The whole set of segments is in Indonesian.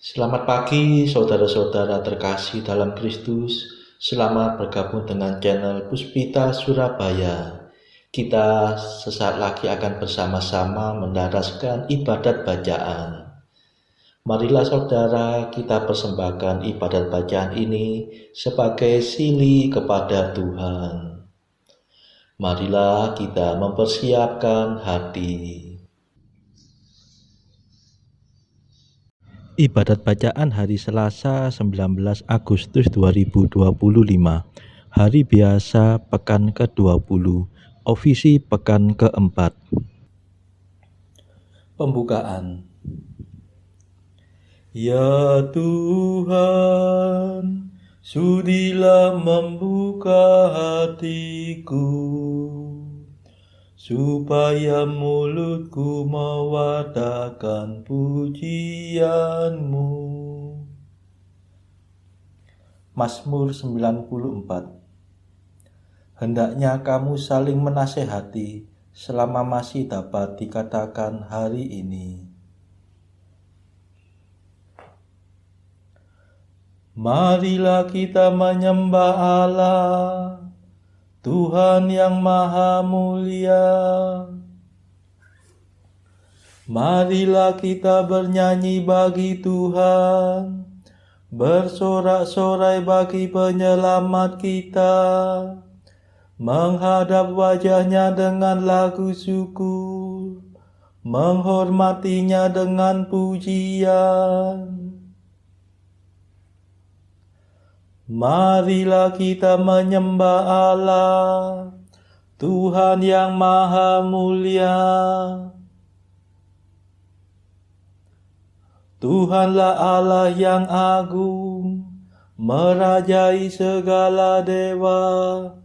Selamat pagi saudara-saudara terkasih dalam Kristus. Selamat bergabung dengan channel Puspita Surabaya. Kita sesaat lagi akan bersama-sama mendaraskan ibadat bacaan. Marilah saudara, kita persembahkan ibadat bacaan ini sebagai sili kepada Tuhan. Marilah kita mempersiapkan hati. Ibadat bacaan hari Selasa 19 Agustus 2025. Hari biasa pekan ke-20, ofisi pekan keempat. Pembukaan. Ya Tuhan, sudilah membuka hatiku, supaya mulutku mewartakan pujian-Mu. Mazmur 94. Hendaknya kamu saling menasehati selama masih dapat dikatakan hari ini. Marilah kita menyembah Allah, Tuhan yang Maha Mulia. Marilah kita bernyanyi bagi Tuhan, bersorak-sorai bagi penyelamat kita, menghadap wajahnya dengan lagu syukur, menghormatinya dengan pujian. Marilah kita menyembah Allah, Tuhan yang Maha Mulia. Tuhanlah Allah yang agung, merajai segala dewa.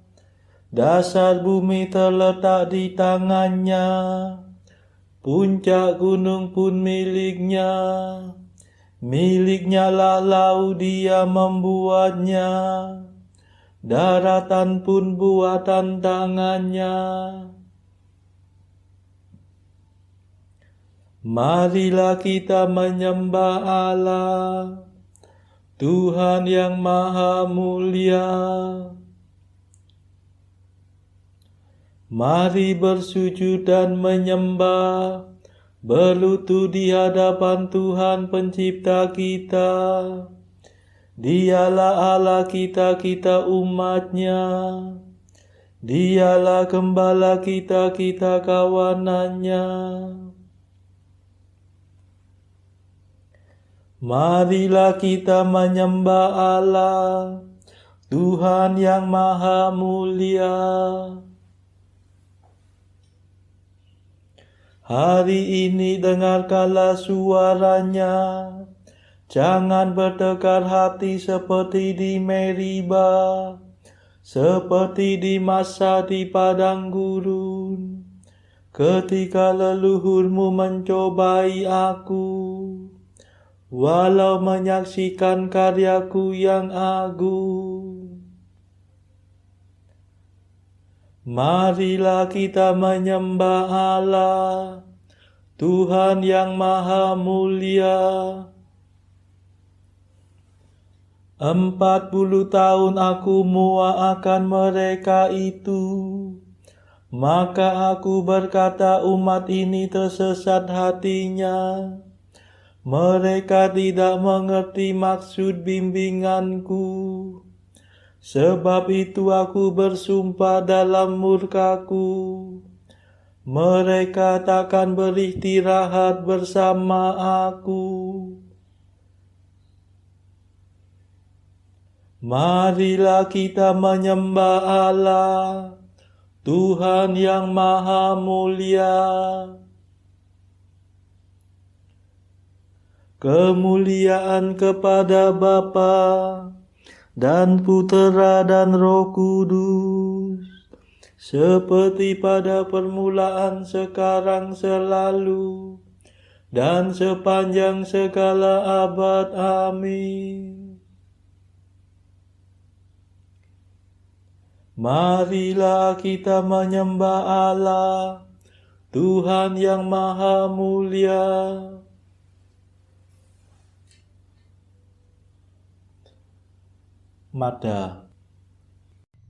Dasar bumi terletak di tangannya, puncak gunung pun miliknya. Miliknya lah laut, dia membuatnya, daratan pun buatan tangannya. Marilah kita menyembah Allah, Tuhan yang Maha Mulia. Mari bersujud dan menyembah, berlutut di hadapan Tuhan pencipta kita. Dialah Allah kita, kita umatnya. Dialah gembala kita, kita kawanannya. Marilah kita menyembah Allah, Tuhan yang Maha Mulia. Hari ini dengarkanlah suaranya, jangan bertekar hati seperti di Meriba, seperti di masa di padang gurun, ketika leluhurmu mencobai aku, walau menyaksikan karyaku yang agung. Marilah kita menyembah Allah, Tuhan yang Maha Mulia. 40 tahun aku muak akan mereka itu, maka aku berkata umat ini tersesat hatinya. Mereka tidak mengerti maksud bimbinganku. Sebab itu aku bersumpah dalam murkaku, mereka takkan beristirahat bersama aku. Marilah kita menyembah Allah, Tuhan yang Maha Mulia. Kemuliaan kepada Bapa dan Putera dan Roh Kudus, seperti pada permulaan, sekarang, selalu, dan sepanjang segala abad. Amin. Marilah kita menyembah Allah, Tuhan yang Maha Mulia. Mada.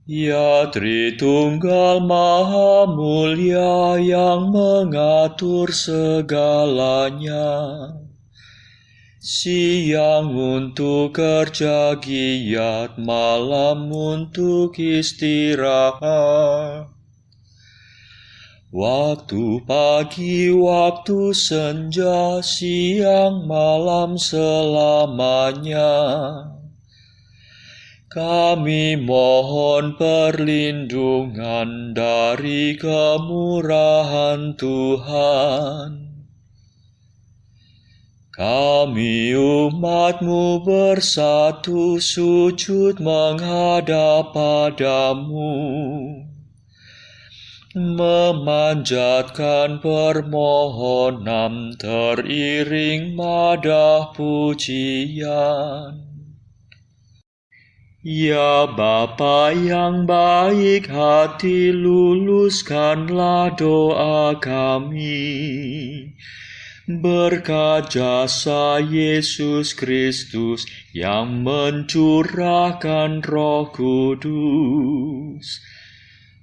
Ya Tritunggal Maha Mulia yang mengatur segalanya, siang untuk kerja giat, malam untuk istirahat. Waktu pagi, waktu senja, siang malam selamanya. Kami mohon perlindungan dari kemurahan Tuhan. Kami umat-Mu bersatu sujud menghadap padamu, memanjatkan permohonan teriring madah pujian. Ya Bapa yang baik hati, luluskanlah doa kami. Berkat jasa Yesus Kristus yang mencurahkan Roh Kudus.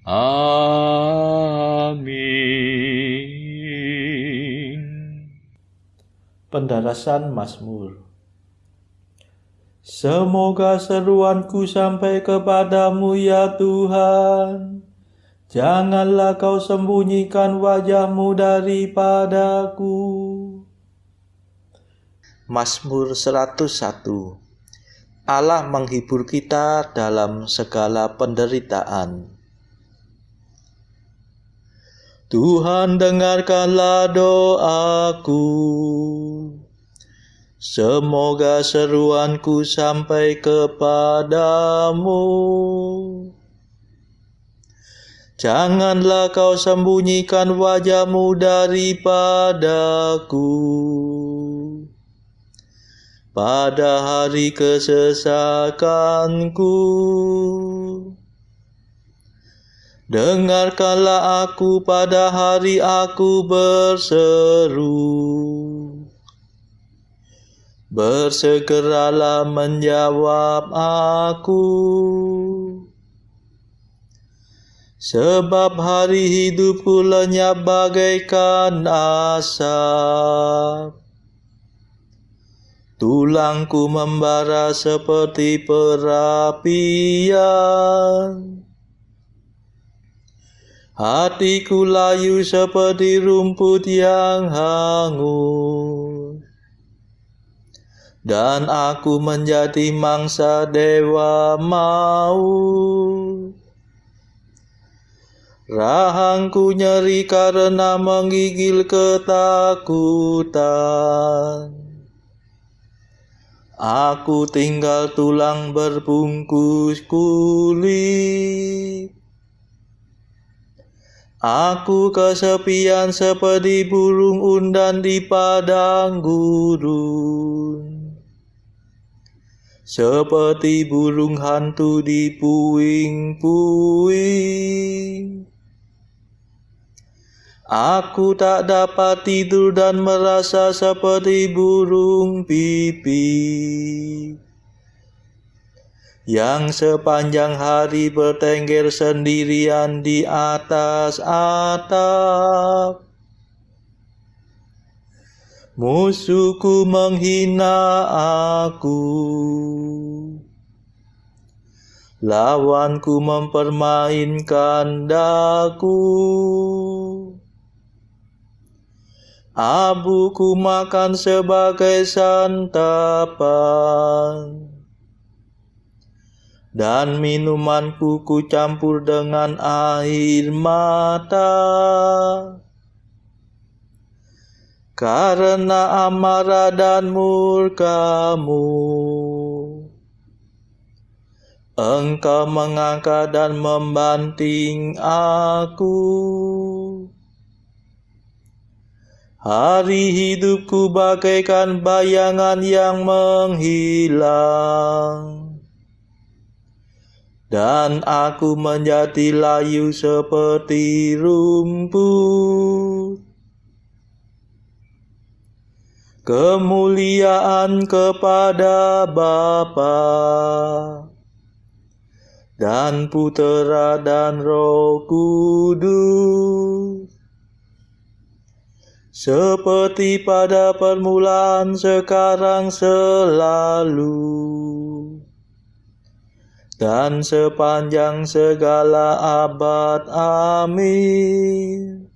Amin. Pendarasan Mazmur. Semoga seruanku sampai kepadamu ya Tuhan. Janganlah kau sembunyikan wajahmu daripadaku. Mazmur 101. Allah menghibur kita dalam segala penderitaan. Tuhan, dengarkanlah doaku. Semoga seruanku sampai kepadamu. Janganlah kau sembunyikan wajahmu daripadaku. Pada hari kesesakanku, dengarkanlah aku pada hari aku berseru. Bersegeralah menjawab aku, sebab hari hidupku lenyap bagaikan asap. Tulangku membara seperti perapian. Hatiku layu seperti rumput yang hangus. Dan aku menjadi mangsa dewa maut. Rahangku nyeri karena menggigil ketakutan. Aku tinggal tulang berbungkus kulit. Aku kesepian seperti burung undan di padang gurun. Seperti burung hantu di puing-puing. Aku tak dapat tidur dan merasa seperti burung pipit yang sepanjang hari bertengger sendirian di atas atap. Musuhku menghina aku, lawanku mempermainkan daku. Abuku makan sebagai santapan, dan minumanku kucampur dengan air mata. Karena amarah dan murka-Mu, Engkau mengangkat dan membanting aku. Hari hidupku bagaikan bayangan yang menghilang, dan aku menjadi layu seperti rumput. Kemuliaan kepada Bapa dan Putera dan Roh Kudus, seperti pada permulaan, sekarang, selalu, dan sepanjang segala abad. Amin.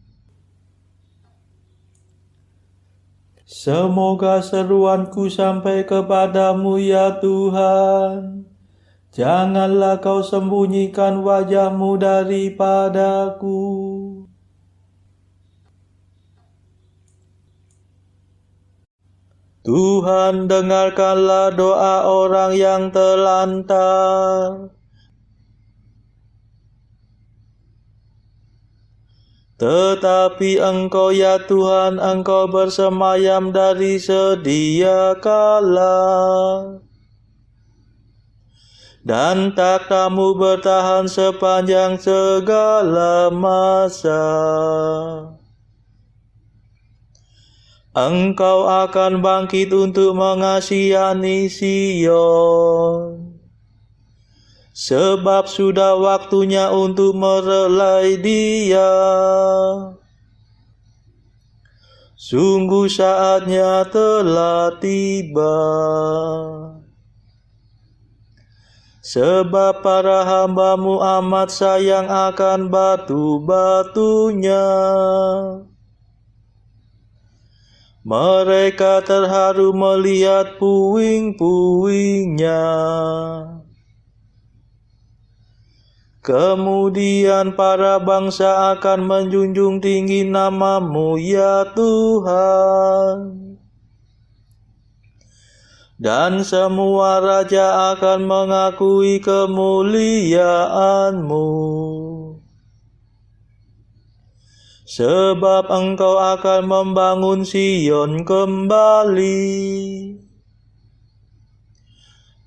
Semoga seruanku sampai kepadamu, ya Tuhan. Janganlah kau sembunyikan wajah-Mu daripadaku. Tuhan, dengarkanlah doa orang yang terlantar. Tetapi Engkau, ya Tuhan, Engkau bersemayam dari sedia kala, dan takhta-Mu bertahan sepanjang segala masa. Engkau akan bangkit untuk mengasihani Sion, sebab sudah waktunya untuk merelai dia. Sungguh saatnya telah tiba. Sebab para hamba-Mu amat sayang akan batu-batunya. Mereka terharu melihat puing-puingnya. Kemudian para bangsa akan menjunjung tinggi nama-Mu, ya Tuhan. Dan semua raja akan mengakui kemuliaan-Mu. Sebab Engkau akan membangun Sion kembali,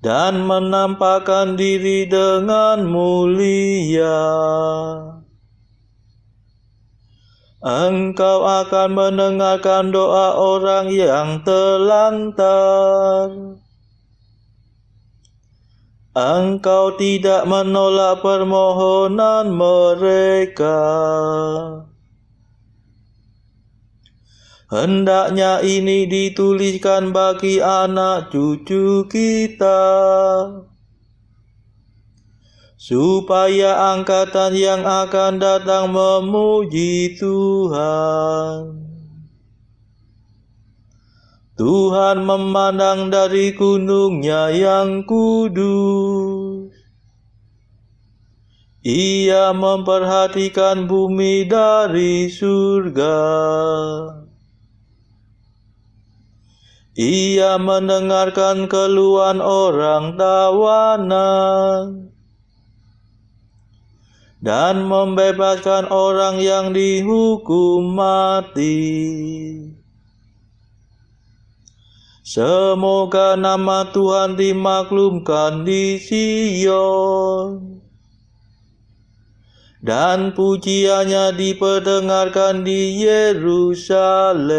dan menampakkan diri dengan mulia. Engkau akan mendengarkan doa orang yang terlantar. Engkau tidak menolak permohonan mereka. Hendaknya ini dituliskan bagi anak cucu kita, supaya angkatan yang akan datang memuji Tuhan. Tuhan memandang dari gunung-Nya yang kudus. Ia memperhatikan bumi dari surga. Ia mendengarkan keluhan orang tawanan, dan membebaskan orang yang dihukum mati. Semoga nama Tuhan dimaklumkan di Sion, dan pujiannya diperdengarkan di Yerusalem.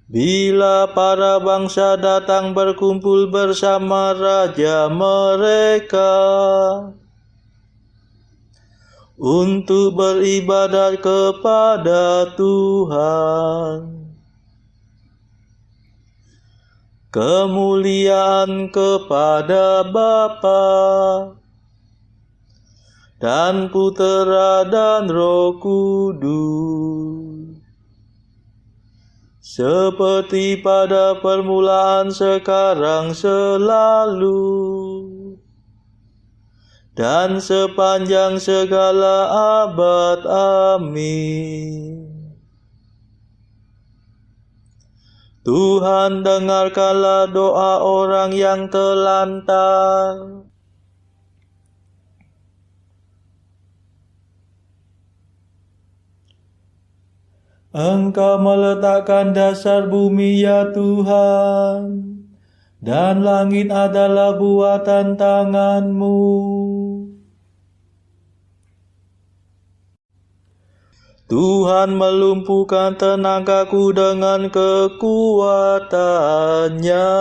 Bila para bangsa datang berkumpul bersama raja mereka untuk beribadat kepada Tuhan, kemuliaan kepada Bapa dan Putera dan Roh Kudus, seperti pada permulaan, sekarang, selalu, dan sepanjang segala abad. Amin. Tuhan, dengarkanlah doa orang yang terlantar. Engkau meletakkan dasar bumi, ya Tuhan, dan langit adalah buatan tangan-Mu. Tuhan melumpuhkan tenagaku dengan kekuatan-Nya.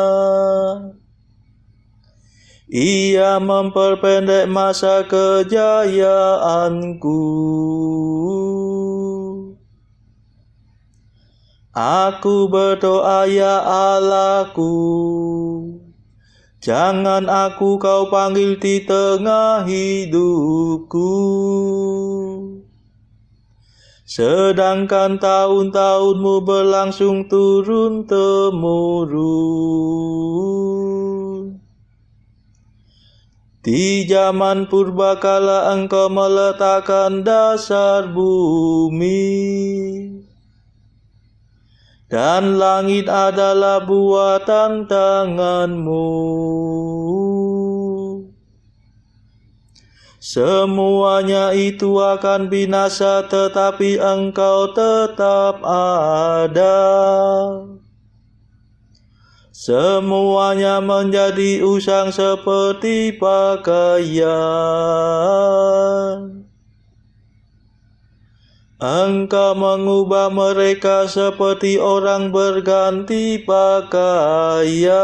Ia memperpendek masa kejayaanku. Aku berdoa, ya Allahku, jangan aku kau panggil di tengah hidupku. Sedangkan tahun-tahunmu berlangsung turun-temurun. Di zaman purbakala engkau meletakkan dasar bumi, dan langit adalah buatan tanganmu. Semuanya itu akan binasa, tetapi engkau tetap ada. Semuanya menjadi usang seperti pakaian. Engkau mengubah mereka seperti orang berganti pakaian,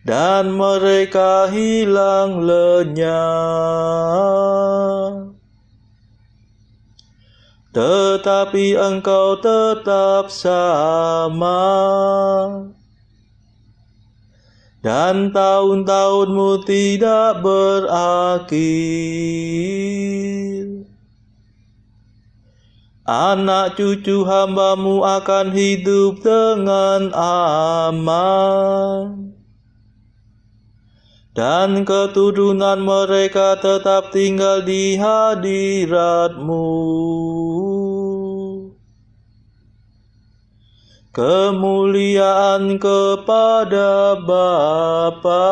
dan mereka hilang lenyap. Tetapi engkau tetap sama, dan tahun-tahunmu tidak berakhir. Anak cucu hamba-Mu akan hidup dengan aman, dan keturunan mereka tetap tinggal di hadirat-Mu. Kemuliaan kepada Bapa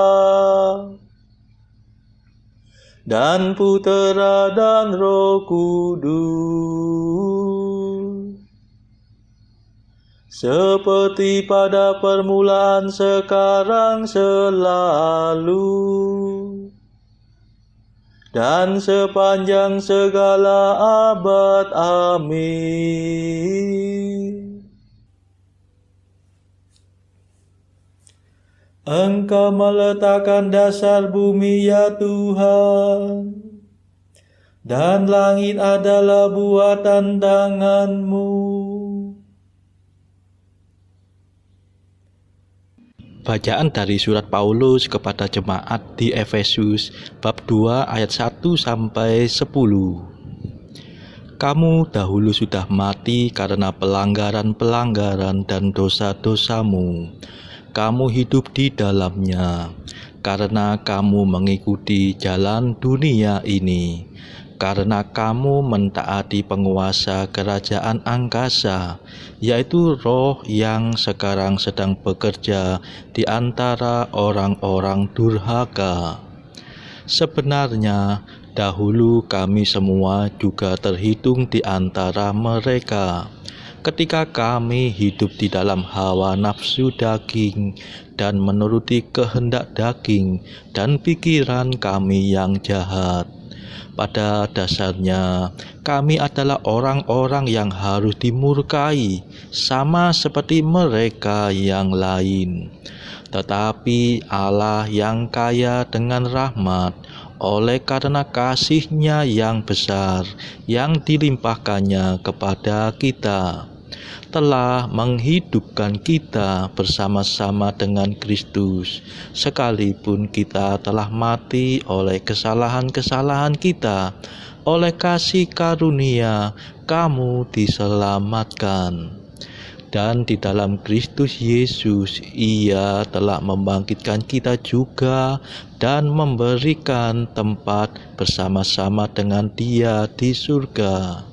dan Putera dan Roh Kudus, seperti pada permulaan, sekarang, selalu, dan sepanjang segala abad. Amin. Engkau meletakkan dasar bumi, ya Tuhan, dan langit adalah buatan tangan-Mu. Bacaan dari surat Paulus kepada jemaat di Efesus bab 2 ayat 1 sampai 10. Kamu dahulu sudah mati karena pelanggaran-pelanggaran dan dosa-dosamu. Kamu hidup di dalamnya karena kamu mengikuti jalan dunia ini, karena kamu mentaati penguasa kerajaan angkasa, yaitu roh yang sekarang sedang bekerja di antara orang-orang durhaka. Sebenarnya dahulu kami semua juga terhitung di antara mereka, ketika kami hidup di dalam hawa nafsu daging dan menuruti kehendak daging dan pikiran kami yang jahat. Pada dasarnya, kami adalah orang-orang yang harus dimurkai, sama seperti mereka yang lain. Tetapi Allah yang kaya dengan rahmat, oleh karena kasih-Nya yang besar, yang dilimpahkannya kepada kita, telah menghidupkan kita bersama-sama dengan Kristus, sekalipun kita telah mati oleh kesalahan-kesalahan kita. Oleh kasih karunia kamu diselamatkan. Dan di dalam Kristus Yesus Ia telah membangkitkan kita juga dan memberikan tempat bersama-sama dengan Dia di surga,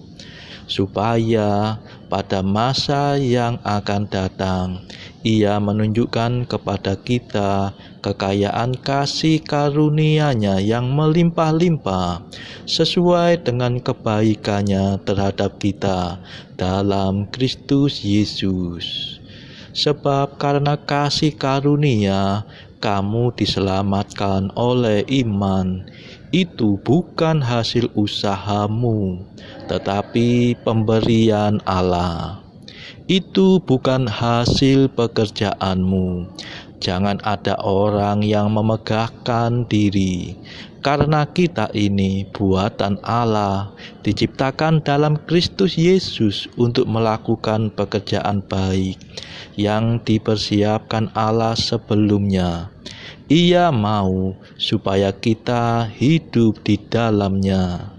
supaya pada masa yang akan datang Ia menunjukkan kepada kita kekayaan kasih karunia-Nya yang melimpah-limpah sesuai dengan kebaikan-Nya terhadap kita dalam Kristus Yesus. Sebab karena kasih karunia kamu diselamatkan oleh iman. Itu bukan hasil usahamu, tetapi pemberian Allah. Itu bukan hasil pekerjaanmu, Jangan ada orang yang memegahkan diri, karena kita ini buatan Allah, diciptakan dalam Kristus Yesus untuk melakukan pekerjaan baik yang dipersiapkan Allah sebelumnya. Ia mau supaya kita hidup di dalamnya.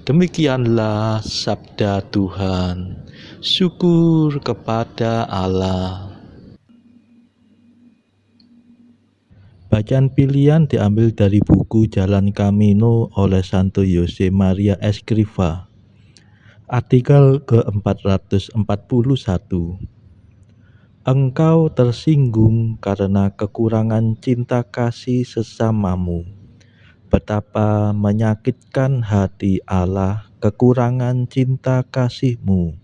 Demikianlah sabda Tuhan. Syukur kepada Allah. Bacaan pilihan diambil dari buku Jalan Camino oleh Santo Jose Maria Escrivá. Artikel ke-441. Engkau tersinggung karena kekurangan cinta kasih sesamamu. Betapa menyakitkan hati Allah kekurangan cinta kasihmu,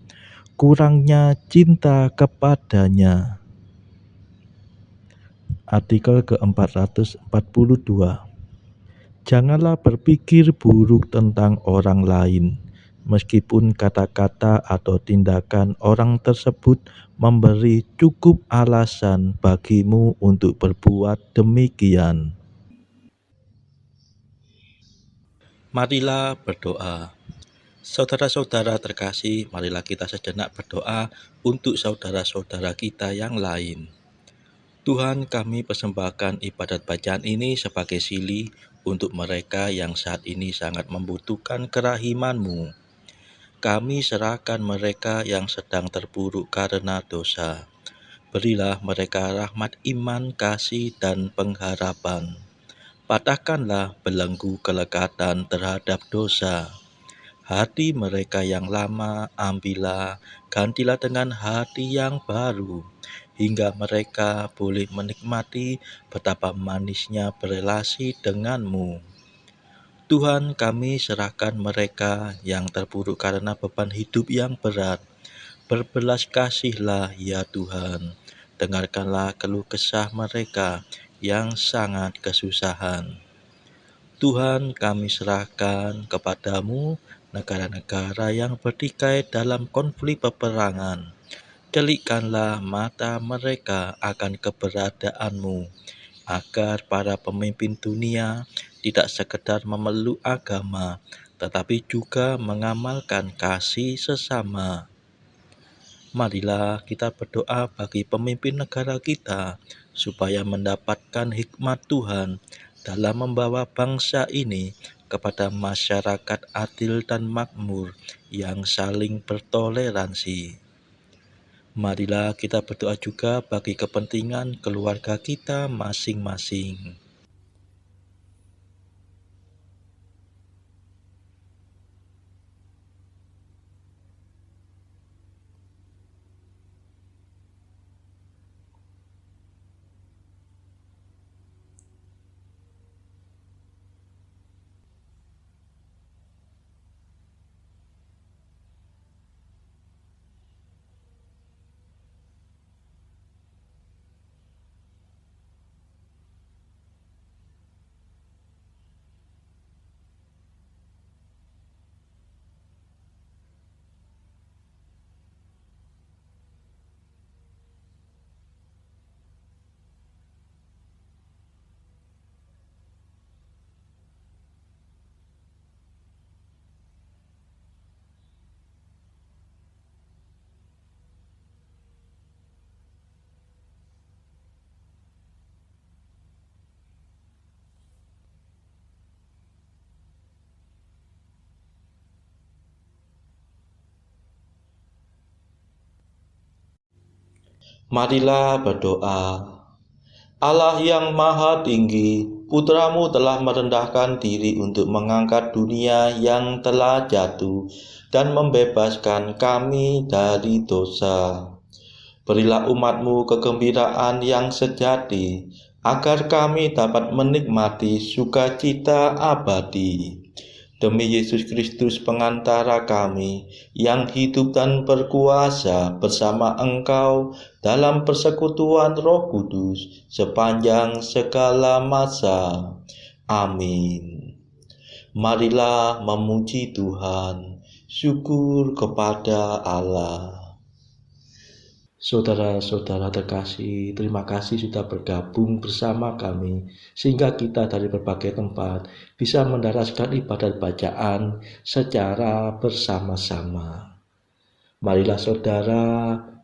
kurangnya cinta kepadanya. Artikel ke-442. Janganlah berpikir buruk tentang orang lain, meskipun kata-kata atau tindakan orang tersebut memberi cukup alasan bagimu untuk berbuat demikian. Marilah berdoa. Saudara-saudara terkasih, marilah kita sejenak berdoa untuk saudara-saudara kita yang lain. Tuhan, kami persembahkan ibadat bacaan ini sebagai sili untuk mereka yang saat ini sangat membutuhkan kerahiman-Mu. Kami serahkan mereka yang sedang terpuruk karena dosa. Berilah mereka rahmat iman, kasih, dan pengharapan. Patahkanlah belenggu kelekatan terhadap dosa. Hati mereka yang lama ambillah, gantilah dengan hati yang baru, hingga mereka boleh menikmati betapa manisnya berelasi denganmu. Tuhan, kami serahkan mereka yang terpuruk karena beban hidup yang berat. Berbelas kasihlah ya Tuhan, dengarkanlah keluh kesah mereka yang sangat kesusahan. Tuhan, kami serahkan kepadamu negara-negara yang bertikai dalam konflik peperangan. Celikkanlah mata mereka akan keberadaanmu, agar para pemimpin dunia tidak sekedar memeluk agama, tetapi juga mengamalkan kasih sesama. Marilah kita berdoa bagi pemimpin negara kita, supaya mendapatkan hikmat Tuhan dalam membawa bangsa ini kepada masyarakat adil dan makmur yang saling bertoleransi. Marilah kita berdoa juga bagi kepentingan keluarga kita masing-masing. Marilah berdoa. Allah yang maha tinggi, Putra-Mu telah merendahkan diri untuk mengangkat dunia yang telah jatuh dan membebaskan kami dari dosa. Berilah umat-Mu kegembiraan yang sejati, agar kami dapat menikmati sukacita abadi. Demi Yesus Kristus pengantara kami, yang hidup dan berkuasa bersama Engkau dalam persekutuan Roh Kudus sepanjang segala masa. Amin. Marilah memuji Tuhan. Syukur kepada Allah. Saudara-saudara terkasih, terima kasih sudah bergabung bersama kami, sehingga kita dari berbagai tempat bisa mendaraskan ibadat bacaan secara bersama-sama. Marilah saudara,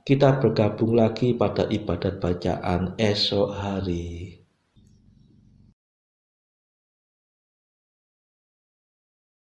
kita bergabung lagi pada ibadat bacaan esok hari.